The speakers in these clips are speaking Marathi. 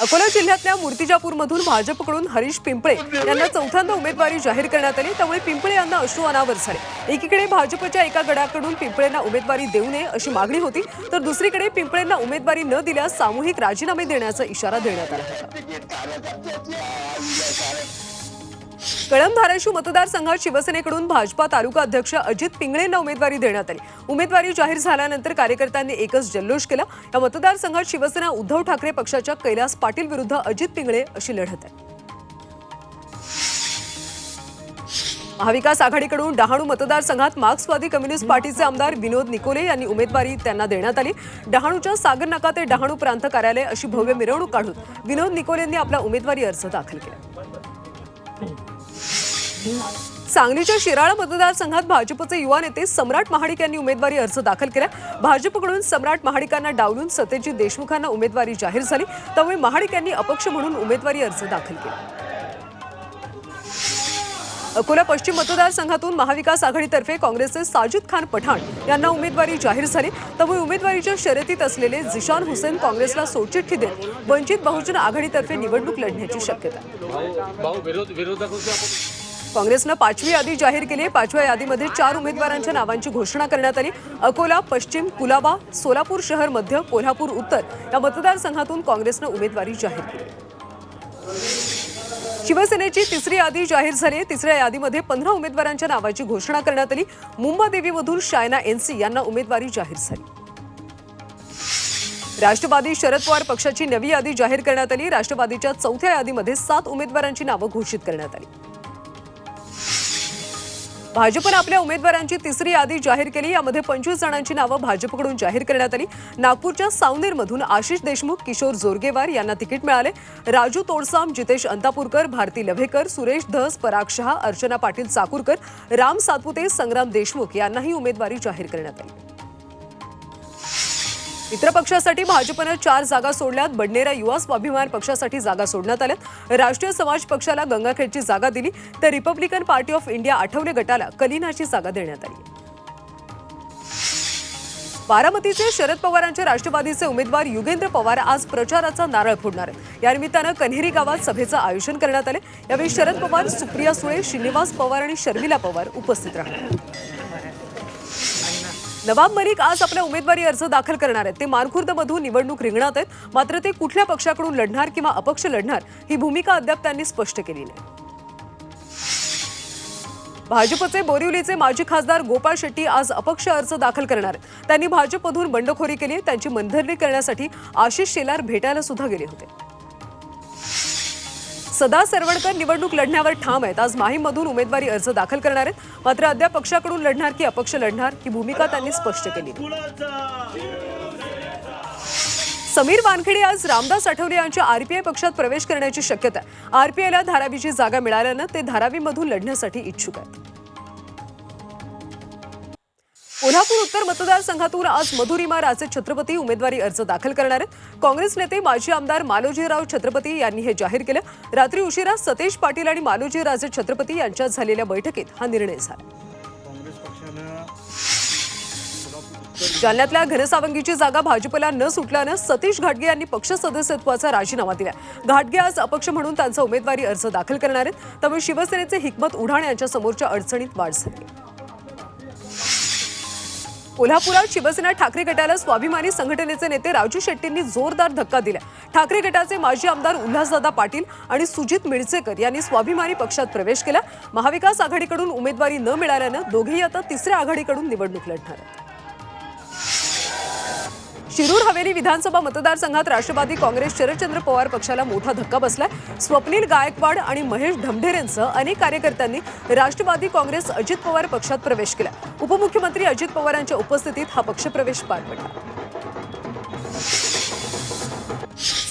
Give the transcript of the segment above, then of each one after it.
अकोला जिल्ह्यातल्या मूर्तिजापूरमधून भाजपकडून हरीश पिंपळे यांना चौथ्यांदा उमेदवारी जाहीर करण्यात आली। त्यामुळे पिंपळे यांना अश्रू अनावर झाले। एकीकडे भाजपच्या एका गटाकडून पिंपळेंना उमेदवारी देऊ नये अशी मागणी होती, तर दुसरीकडे पिंपळेंना उमेदवारी न दिल्यास सामूहिक राजीनामे देण्याचा इशारा देण्यात आला होता। कळंब धाराशिव मतदारसंघात शिवसेनेकडून भाजपा तालुका अध्यक्ष अजित पिंगळेंना उमेदवारी देण्यात आली। उमेदवारी जाहीर झाल्यानंतर कार्यकर्त्यांनी एकच जल्लोष केला। या मतदारसंघात शिवसेना उद्धव ठाकरे पक्षाच्या कैलास पाटील विरुद्ध अजित पिंगळे अशी लढत आहे। महाविकास आघाडीकडून डहाणू मतदारसंघात मार्क्सवादी कम्युनिस्ट पार्टीचे आमदार विनोद निकोले यांनी उमेदवारी त्यांना देण्यात आली। डहाणूच्या सागर नाका ते डहाणू प्रांत कार्यालय अशी भव्य मिरवणूक काढून विनोद निकोलेंनी आपला उमेदवारी अर्ज दाखल केला। सांगलीच्या शिराळा मतदारसंघात भाजपचे युवा नेते सम्राट महाडिक यांनी उमेदवारी अर्ज दाखल केला। भाजपकडून सम्राट महाडिकांना डावलून सत्यजित देशमुखांना उमेदवारी जाहीर झाली। त्यामुळे महाडिक यांनी अपक्ष म्हणून उमेदवारी अर्ज दाखल केला। अकोला पश्चिम मतदारसंघातून महाविकास आघाडीतर्फे काँग्रेसचे साजिद खान पठाण यांना उमेदवारी जाहीर झाली। त्यामुळे उमेदवारीच्या शर्यतीत असलेले जिशान हुसेन काँग्रेसला सोडचिठ्ठी देत वंचित बहुजन आघाडीतर्फे निवडणूक लढण्याची शक्यता आहे। काँग्रेसनं 5वी यादी जाहीर केली। 5व्या यादीमध्ये 4 उमेदवारांच्या नावांची घोषणा करण्यात आली। अकोला पश्चिम, कुलाबा, सोलापूर शहर मध्य, कोल्हापूर उत्तर या मतदारसंघातून काँग्रेसनं उमेदवारी जाहीर केली। शिवसेनेची 3री यादी जाहीर झाली। 3ऱ्या यादीमध्ये 15 उमेदवारांच्या नावाची घोषणा करण्यात आली। मुंबादेवीमधून शायना एनसी यांना उमेदवारी जाहीर झाली। राष्ट्रवादी शरद पवार पक्षाची नवी यादी जाहीर करण्यात आली। राष्ट्रवादीच्या 4थ्या यादीमध्ये 7 उमेदवारांची नावं घोषित करण्यात आली। भाजपने आपल्या उमेदवारांची 3री यादी जाहीर केली। यामध्ये 25 जणांची नावं भाजपकडून जाहीर करण्यात आली। नागपूरच्या सावनेरमधून आशिष देशमुख, किशोर जोरगेवार यांना तिकीट मिळाले। राजू तोडसाम, जितेश अंतापूरकर, भारती लव्हेकर, सुरेश धस, पराग शहा, अर्चना पाटील चाकूरकर, राम सातपुते, संग्राम देशमुख यांनाही उमेदवारी जाहीर करण्यात आली। मित्र पक्षासाठी भाजपनं 4 जागा सोडल्यात। बडनेरा युवा स्वाभिमान पक्षासाठी जागा सोडण्यात आल्यात। राष्ट्रीय समाज पक्षाला गंगाखेडची जागा दिली, तर Republican party of India Athawale गटाला कलिनाची जागा देण्यात आली। बारामतीचे शरद पवारांच्या राष्ट्रवादीचे उमेदवार युगेंद्र पवार आज प्रचाराचा नारळ फोडणार आहेत। या निमित्तानं कन्हेरी गावात सभेचं आयोजन करण्यात आले। यावेळी शरद पवार, सुप्रिया सुळे, श्रीनिवास पवार आणि शर्मिला पवार उपस्थित राहणार। नवाब मलिक आज आपला उमेदवारी अर्ज दाखल करणार आहेत। ते मानखुर्दमधून निवडणूक रिंगणात आहेत। मात्र ते कुठल्या पक्षाकडून लढणार किंवा अपक्ष लढणार ही भूमिका अद्याप त्यांनी स्पष्ट केली नाही। भाजपचे बोरिवलीचे माजी खासदार गोपाळ शेट्टी आज अपक्ष अर्ज दाखल करणार आहेत। त्यांनी भाजपमधून बंडखोरी केली। त्यांची मनधरणी करण्यासाठी आशिष शेलार भेटायला सुद्धा गेले होते। सदा सरवडकर निवडणूक लढण्यावर ठाम आहेत। आज माहीमधून उमेदवारी अर्ज दाखल करणार आहेत। मात्र अद्याप पक्षाकडून लढणार की अपक्ष लढणार ही भूमिका त्यांनी स्पष्ट केली। समीर वानखेडे आज रामदास आठवले यांच्या आरपीआय पक्षात प्रवेश करण्याची शक्यता आहे। आरपीआयला धारावीची जागा मिळाल्यानं ते धारावीमधून लढण्यासाठी इच्छुक आहेत। कोल्हापूर उत्तर मतदारसंघातून आज मधुरिमा राजे छत्रपती उमेदवारी अर्ज दाखल करणार आहेत। काँग्रेस नेते माजी आमदार मालोजीराव छत्रपती यांनी हे जाहीर केलं। रात्री उशिरा सतेज पाटील आणि मालोजी राजे छत्रपती यांच्यात झालेल्या बैठकीत हा निर्णय झाला। जालन्यातल्या घनसावंगीची जागा भाजपला न सुटल्यानं सतीश घाटगे यांनी पक्ष सदस्यत्वाचा राजीनामा दिला। घाटगे आज अपक्ष म्हणून त्यांचा उमेदवारी अर्ज दाखल करणार आहेत। त्यामुळे शिवसेनेचे हिकमत उढाण यांच्या समोरच्या अडचणीत वाढ झाली। कोल्हापुरात शिवसेना ठाकरे गटाला स्वाभिमानी संघटनेचे नेते राजू शेट्टींनी जोरदार धक्का दिला। ठाकरे गटाचे माजी आमदार उल्हासदादा पाटील आणि सुजित मिळसेकर यांनी स्वाभिमानी पक्षात प्रवेश केला। महाविकास आघाडीकडून उमेदवारी न मिळाल्यानं दोघेही आता 3ऱ्या आघाडीकडून निवडणूक लढणार आहेत। शिरूर हवेली विधानसभा मतदारसंघात राष्ट्रवादी काँग्रेस शरदचंद्र पवार पक्षाला मोठा धक्का बसलाय। स्वप्नील गायकवाड आणि महेश ढमढेरेंसह अनेक कार्यकर्त्यांनी राष्ट्रवादी काँग्रेस अजित पवार पक्षात प्रवेश केला। उपमुख्यमंत्री अजित पवारांच्या उपस्थितीत हा पक्षप्रवेश पार पडला।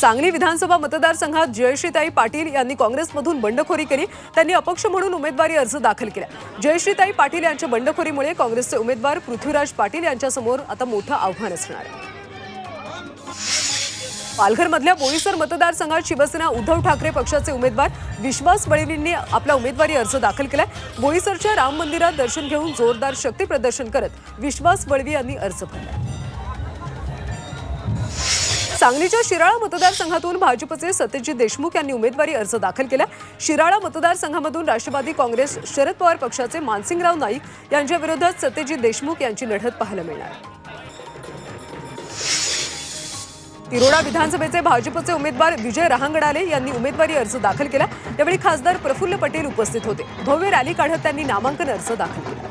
सांगली विधानसभा मतदारसंघात जयश्रीताई पाटील यांनी काँग्रेसमधून बंडखोरी केली। त्यांनी अपक्ष म्हणून उमेदवारी अर्ज दाखल केला। जयश्रीताई पाटील यांच्या बंडखोरीमुळे काँग्रेसचे उमेदवार पृथ्वीराज पाटील यांच्यासमोर आता मोठं आव्हान असणार आहे। पालघरमधल्या बोईसर मतदारसंघात शिवसेना उद्धव ठाकरे पक्षाचे उमेदवार विश्वास वळवींनी आपला उमेदवारी अर्ज दाखल केलाय। बोईसरच्या राम मंदिरात दर्शन घेऊन जोरदार शक्ती प्रदर्शन करत विश्वास वळवी यांनी अर्ज भरला। सांगलीच्या शिराळा मतदारसंघातून भाजपचे सत्यजित देशमुख यांनी उमेदवारी अर्ज दाखल केला। शिराळा मतदारसंघामधून राष्ट्रवादी काँग्रेस शरद पवार पक्षाचे मानसिंगराव नाईक यांच्या विरोधात सत्यजित देशमुख यांची लढत पाहायला मिळणार आहे। तिरोडा विधानसभेचे भाजपचे उमेदवार विजय रहांगडाले यांनी उमेदवारी अर्ज दाखल केला। यावेळी खासदार प्रफुल्ल पटेल उपस्थित होते। भव्य रॅली काढत त्यांनी नामांकन अर्ज दाखल केला।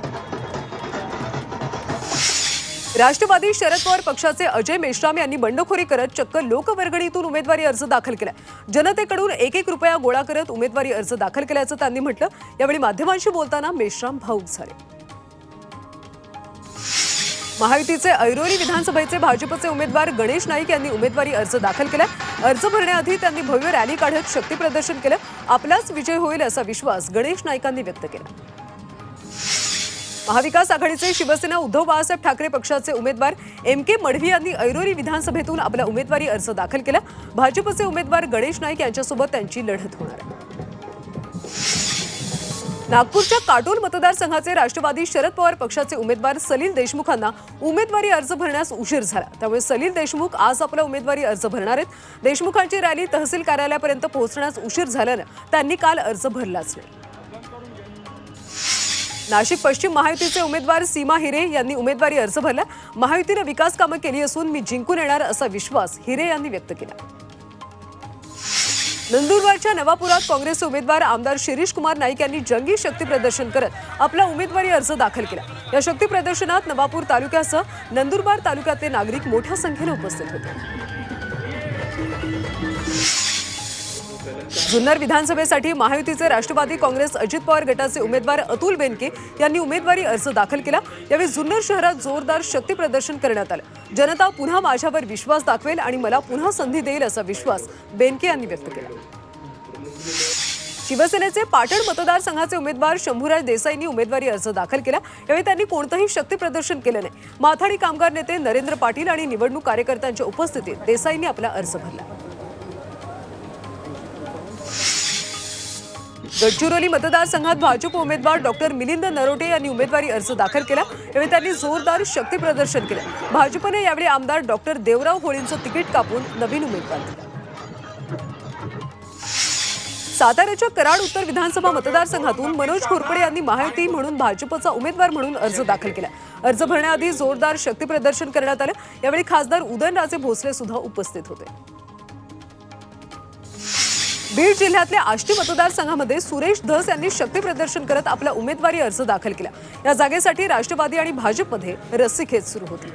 राष्ट्रवादी शरद पवार पक्षाचे अजय मेश्राम यांनी बंडखोरी करत चक्क लोकवर्गणीतून उमेदवारी अर्ज दाखल केला। जनतेकडून एक रुपया गोळा करत उमेदवारी अर्ज दाखल केल्याचं त्यांनी म्हटलं। यावेळी माध्यमांशी बोलताना मेश्राम भावुक झाले। महायुतीचे ऐरोली विधानसभेचे भाजपचे उमेदवार गणेश नाईक यांनी उमेदवारी अर्ज दाखल केला। अर्ज भरण्याआधी त्यांनी भव्य रॅली काढत शक्ती प्रदर्शन केलं। आपलाच विजय होईल असा विश्वास गणेश नाईकांनी व्यक्त केला। महाविकास आघाडीचे शिवसेना उद्धव बाळासाहेब ठाकरे पक्षाचे उमेदवार MK मढवी यांनी ऐरोली विधानसभेतून आपला उमेदवारी अर्ज दाखल केला। भाजपचे उमेदवार गणेश नाईक यांच्यासोबत त्यांची लढत होणार आहे। नागपूरच्या काटोल मतदारसंघाचे राष्ट्रवादी शरद पवार पक्षाचे उमेदवार सलील देशमुखांना उमेदवारी अर्ज भरण्यास उशीर झाला। त्यामुळे सलील देशमुख आज आपला उमेदवारी अर्ज भरणार आहेत। देशमुखांची रॅली तहसील कार्यालयापर्यंत पोहोचण्यास उशीर झाल्याने त्यांनी काल अर्ज भरलाच नाही। नाशिक पश्चिम महायुतीचे उमेदवार सीमा हिरे यांनी उमेदवारी अर्ज भरला। महायुतीने विकास कामे केली असून मी जिंकून येणार असा विश्वास हिरे यांनी व्यक्त केला। नंदुरबारच्या नवापुरात काँग्रेसचे उमेदवार आमदार शिरीष कुमार नाईक यांनी जंगी शक्ती प्रदर्शन करत आपला उमेदवारी अर्ज दाखल केला। या शक्ती प्रदर्शनात नवापूर तालुक्यासह नंदुरबार तालुक्यातले नागरिक मोठ्या संख्येने उपस्थित होते। जुन्नर विधानसभेसाठी महायुतीचे राष्ट्रवादी काँग्रेस अजित पवार गटाचे उमेदवार अतुल बेनके यांनी उमेदवारी अर्ज दाखल केला। यावेळी जुन्नर शहरात जोरदार शक्ती प्रदर्शन करण्यात आलं। जनता पुन्हा माझ्यावर विश्वास दाखवेल आणि मला पुन्हा संधी देईल असा विश्वास बेनके यांनी व्यक्त केला। शिवसेनेचे पाटण मतदारसंघाचे उमेदवार शंभूराज देसाईंनी उमेदवारी अर्ज दाखल केला। यावेळी त्यांनी कोणतेही शक्ती प्रदर्शन केले नाही। माथाडी कामगार नेते नरेंद्र पाटील आणि निवडणूक कार्यकर्त्यांच्या उपस्थितीत देसाईंनी आपला अर्ज भरला। गडचिरोली मतदारसंघात भाजप उमेदवार डॉक्टर मिलिंद नरोटे यांनी उमेदवारी अर्ज दाखल केला। यावेळी त्यांनी जोरदार शक्ती प्रदर्शन केलं। भाजपने यावेळी आमदार डॉक्टर देवराव होळींचं तिकीट कापून नवीन उमेदवार दिला। साताऱ्याच्या कराड उत्तर विधानसभा मतदारसंघातून मनोज घोरपडे यांनी महायुती म्हणून भाजपचा उमेदवार म्हणून अर्ज दाखल केला। अर्ज भरण्याआधी जोरदार शक्ती प्रदर्शन करण्यात आलं। यावेळी खासदार उदयनराजे भोसले सुद्धा उपस्थित होते। बीड जिल्ह्यातल्या आष्टी मतदारसंघामध्ये सुरेश धस यांनी शक्ती प्रदर्शन करत आपला उमेदवारी अर्ज दाखल केला। या जागेसाठी राष्ट्रवादी आणि भाजपमध्ये रस्सीखेच सुरू होती।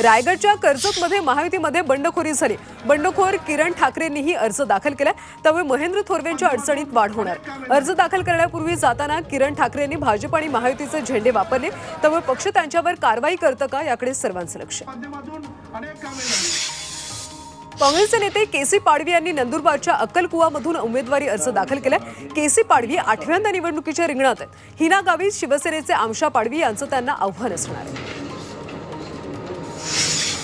रायगडच्या कर्जतमध्ये महायुतीमध्ये बंडखोरी झाली। बंडखोर किरण ठाकरेंनीही अर्ज दाखल केला। त्यामुळे महेंद्र थोरवेंच्या अडचणीत वाढ होणार। अर्ज दाखल करण्यापूर्वी जाताना किरण ठाकरेंनी भाजप आणि महायुतीचे झेंडे वापरले। त्यामुळे पक्ष त्यांच्यावर कारवाई करतं का याकडे सर्वांचं लक्ष। काँग्रेसचे नेते केसी पाडवी यांनी नंदुरबारच्या अक्कलकुवामधून उमेदवारी अर्ज दाखल केला। केसी पाडवी 8व्यांदा निवडणुकीच्या रिंगणात आहेत। हिना गावित शिवसेनेचे आमशा पाडवी यांचं त्यांना आव्हान असणार आहे।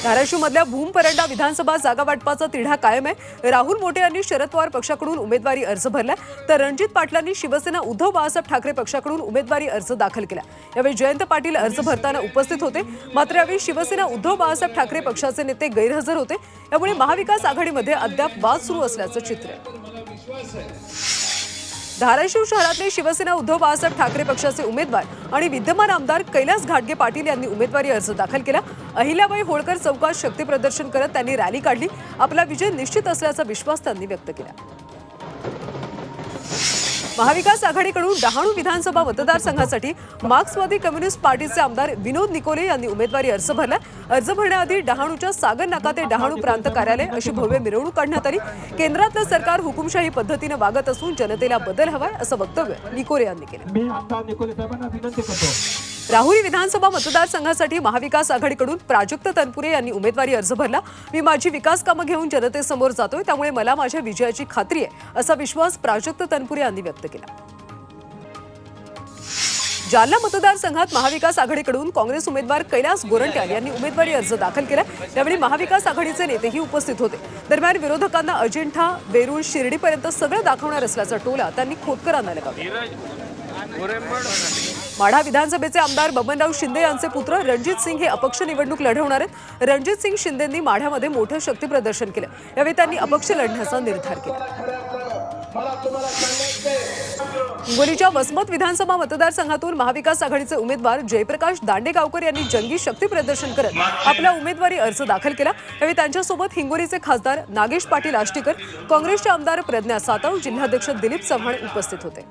धाराशिवमधल्या भूमपरंडा विधानसभा जागा वाटपाचा तिढा कायम आहे। राहुल मोटे यांनी शरद पवार पक्षाकडून उमेदवारी अर्ज भरला, तर रणजित पाटलांनी शिवसेना उद्धव बाळासाहेब ठाकरे पक्षाकडून उमेदवारी अर्ज दाखल केला। यावेळी जयंत पाटील अर्ज भरताना उपस्थित होते। मात्र यावेळी शिवसेना उद्धव बाळासाहेब ठाकरे पक्षाचे नेते गैरहजर होते। यामुळे महाविकास आघाडीमध्ये अद्याप वाद सुरू असल्याचं चित्र आहे। धाराशिव शहरातले शिवसेना उद्धव बाळासाहेब ठाकरे पक्षाचे उमेदवार आणि विद्यमान आमदार कैलास घाटगे पाटील यांनी उमेदवारी अर्ज दाखल केला। अहिल्याबाई होळकर चौकात शक्ती प्रदर्शन करत त्यांनी रॅली काढली। आपला विजय निश्चित असल्याचा विश्वास त्यांनी व्यक्त केला। महाविकास आघाडीकडून डहाणू विधानसभा मतदारसंघासाठी मार्क्सवादी कम्युनिस्ट पार्टीचे आमदार विनोद निकोले यांनी उमेदवारी अर्ज भरला। अर्ज भरण्याआधी डहाणूच्या सागर नाका ते डहाणू प्रांत कार्यालय अशी भव्य मिरवणूक काढण्यात आली। केंद्रातलं सरकार हुकुमशाही पद्धतीने वागत असून जनतेला बदल हवाय असं वक्तव्य निकोले यांनी केलं। मी आमदार निकोले साहेबांना विनंती करतो। राहुरी विधानसभा मतदारसंघासाठी महाविकास आघाडीकडून प्राजक्त तनपुरे यांनी उमेदवारी अर्ज भरला। मी माझी विकास कामं घेऊन जनतेसमोर जातोय, त्यामुळे मला माझ्या विजयाची खात्री आहे असा विश्वास प्राजक्त तनपुरे यांनी व्यक्त केला। जालना मतदारसंघात महाविकास आघाडीकडून काँग्रेस उमेदवार कैलास गोरंट्याल यांनी उमेदवारी अर्ज दाखल केला। यावेळी महाविकास आघाडीचे नेतेही उपस्थित होते। दरम्यान विरोधकांना अजिंठा वेरूळ शिर्डीपर्यंत सगळं दाखवणार असल्याचा टोला त्यांनी खोतकरांना लगावला। माढा विधानसभेचे आमदार बबनराव शिंदे यांचे पुत्र रणजित सिंग हे अपक्ष निवडणूक लढवणार आहेत। रणजित सिंग शिंदेंनी माढ्यामध्ये मोठं शक्ती प्रदर्शन केलं। यावेळी त्यांनी अपक्ष लढण्याचा निर्धार केला। हिंगोलीच्या वसमत विधानसभा मतदारसंघातून महाविकास आघाडीचे उमेदवार जयप्रकाश दांडेगावकर यांनी जंगी शक्ती प्रदर्शन करत आपला उमेदवारी अर्ज दाखल केला। यावेळी त्यांच्यासोबत हिंगोलीचे खासदार नागेश पाटील आष्टीकर, काँग्रेसचे आमदार प्रज्ञा सातव, जिल्हाध्यक्ष दिलीप चव्हाण उपस्थित होते।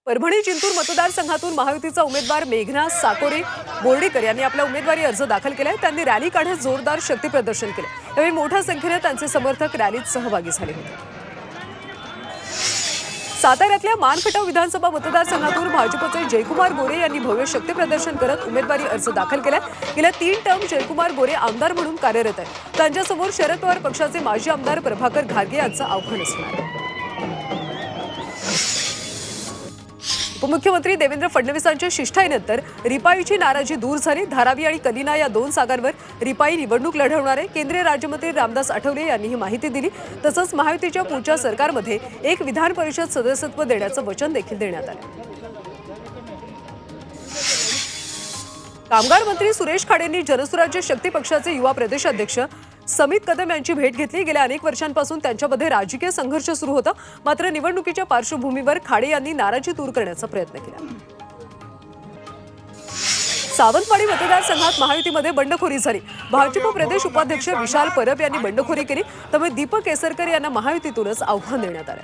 परभणी जिंतूर मतदारसंघातून महायुतीचा उमेदवार मेघना साकोरे बोर्डीकर यांनी आपला उमेदवारी अर्ज दाखल केलाय। त्यांनी रॅली काढत जोरदार शक्ती प्रदर्शन केले। यावेळी मोठ्या संख्येने त्यांचे समर्थक रॅलीत सहभागी झाले होते। साताऱ्यातल्या मानखटाव विधानसभा मतदारसंघातून भाजपचे जयकुमार गोरे यांनी भव्य शक्ती प्रदर्शन करत उमेदवारी अर्ज दाखल केलाय। गेल्या 3 टर्म जयकुमार गोरे आमदार म्हणून कार्यरत आहेत। त्यांच्यासमोर शरद पवार पक्षाचे माजी आमदार प्रभाकर घारगे यांचं आव्हान असणार आहे। उपमुख्यमंत्री देवेंद्र फडणवीसांच्या शिष्टाईनंतर रिपाईची नाराजी दूर झाली। धारावी आणि कलिना या 2 जागांवर रिपाई निवडणूक लढवणार आहे। केंद्रीय राज्यमंत्री रामदास आठवले यांनी ही माहिती दिली। तसंच महायुतीच्या पुढच्या सरकारमध्ये एक विधान परिषद सदस्यत्व देण्याचं वचन देखील देण्यात आलं। कामगार मंत्री सुरेश खाडेंनी जनसुराज्य शक्ती पक्षाचे युवा प्रदेशाध्यक्ष समित कदम यांची भेट घेतली। गेल्या अनेक वर्षांपासून त्यांच्यामध्ये राजकीय संघर्ष सुरू होता। मात्र निवडणुकीच्या पार्श्वभूमीवर खाडे यांनी नाराजी दूर करण्याचा प्रयत्न केला। सावंतवाडी मतदारसंघात महायुतीमध्ये बंडखोरी झाली। भाजप प्रदेश उपाध्यक्ष विशाल परब यांनी बंडखोरी केली। त्यामुळे दीपक केसरकर यांना महायुतीतूनच आव्हान देण्यात आलं।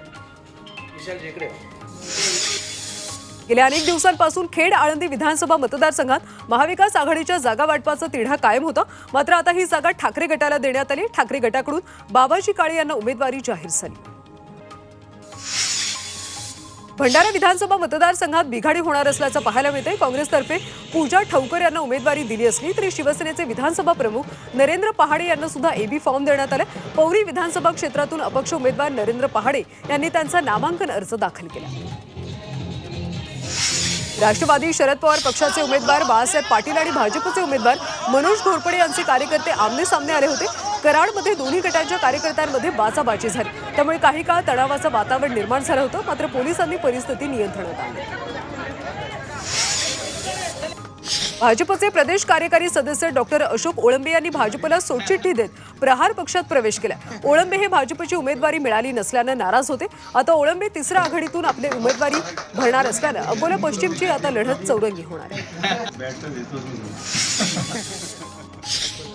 गेल्या अनेक दिवसांपासून खेड आळंदी विधानसभा मतदारसंघात महाविकास आघाडीच्या जागा वाटपाचा तिढा कायम होता। मात्र आता ही जागा ठाकरे गटाला देण्यात आली। ठाकरे गटाकडून बाबाजी काळे यांना उमेदवारी जाहीर झाली। भंडारा विधानसभा मतदारसंघात बिघाडी होणार असल्याचं पाहायला मिळतंय। काँग्रेसतर्फे पूजा ठवकर यांना उमेदवारी दिली असली तरी शिवसेनेचे विधानसभा प्रमुख नरेंद्र पहाडे यांना सुद्धा एबी फॉर्म देण्यात आला। पौरी विधानसभा क्षेत्रातून अपक्ष उमेदवार नरेंद्र पहाडे यांनी त्यांचा नामांकन अर्ज दाखल केला। राष्ट्रवादी शरद पवार पक्षाचे उमेदवार बाळासाहेब पाटील आणि भाजपचे उमेदवार मनोज घोरपडे यांचे कार्यकर्ते आमने सामने आले होते। कराडमध्ये दोन्ही गटांच्या कार्यकर्त्यांमध्ये बाचाबाची झाली। त्यामुळे काही काळ तणावाचं वातावरण निर्माण झालं होतं। मात्र पोलिसांनी परिस्थिती नियंत्रणात आणली। भाजपचे प्रदेश कार्यकारी सदस्य डॉक्टर अशोक ओळंबे यांनी भाजपला सोडचिठ्ठी देत प्रहार पक्षात प्रवेश केला। ओळंबे हे भाजपची उमेदवारी मिळाली नसल्यानं नाराज होते। आता ओळंबे तिसऱ्या आघाडीतून आपली उमेदवारी भरणार असल्यानं अकोला पश्चिमची आता लढत चौरंगी होणार आहे।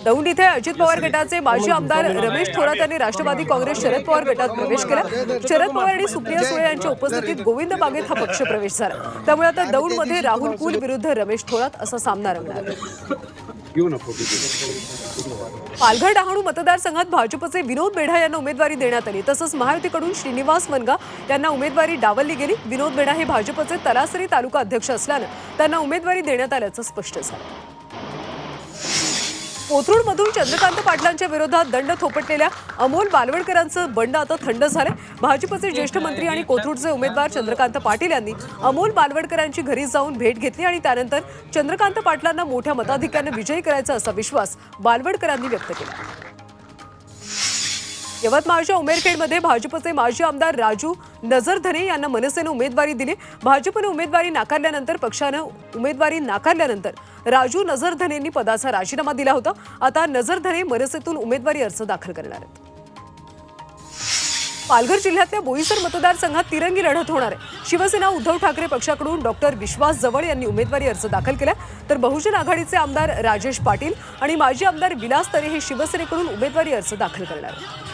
दौंड इथे अजित पवार गटाचे माजी आमदार रमेश थोरात यांनी राष्ट्रवादी काँग्रेस शरद पवार गटात प्रवेश केला। शरद पवार आणि सुप्रिया सुळे यांच्या उपस्थितीत गोविंद बागेत हा पक्ष प्रवेश झाला। त्यामुळे आता दौंडमध्ये राहुल कुल विरुद्ध रमेश थोरात असा सामना रंगणार आहे। पालघर डहाणू मतदारसंघात भाजपचे विनोद बेढा यांना उमेदवारी देण्यात आली। तसंच महायुतीकडून श्रीनिवास मनगा यांना उमेदवारी डावलली गेली। विनोद बेढा हे भाजपचे तलासरी तालुका अध्यक्ष असल्यानं त्यांना उमेदवारी देण्यात आल्याचं स्पष्ट झालं। कोथरूडमधून चंद्रकांत पाटलांच्या विरोधात दंड थोपटलेल्या अमोल बालवडकरांचं बंड आता थंड झालंय। भाजपचे ज्येष्ठ मंत्री आणि कोथरूडचे उमेदवार चंद्रकांत पाटील यांनी अमोल बालवडकरांची घरी जाऊन भेट घेतली आणि त्यानंतर चंद्रकांत पाटलांना मोठ्या मताधिक्याने विजयी करायचा असा विश्वास बालवडकरांनी व्यक्त केला। यवतमाळच्या उमेरखेडमध्ये भाजपचे माजी आमदार राजू नजरधने यांना मनसेनं उमेदवारी दिली। भाजपने उमेदवारी नाकारल्यानंतर राजू नजरधनेंनी पदाचा राजीनामा दिला होता। आता नजरधने मनसेतून उमेदवारी अर्ज दाखल करणार आहेत। पालघर जिल्ह्यातल्या बोईसर मतदारसंघात तिरंगी लढत होणार आहे। शिवसेना उद्धव ठाकरे पक्षाकडून डॉक्टर विश्वास जवळ यांनी उमेदवारी अर्ज दाखल केला। तर बहुजन आघाडीचे आमदार राजेश पाटील आणि माजी आमदार विलास तरे हे शिवसेनेकडून उमेदवारी अर्ज दाखल करणार आहेत।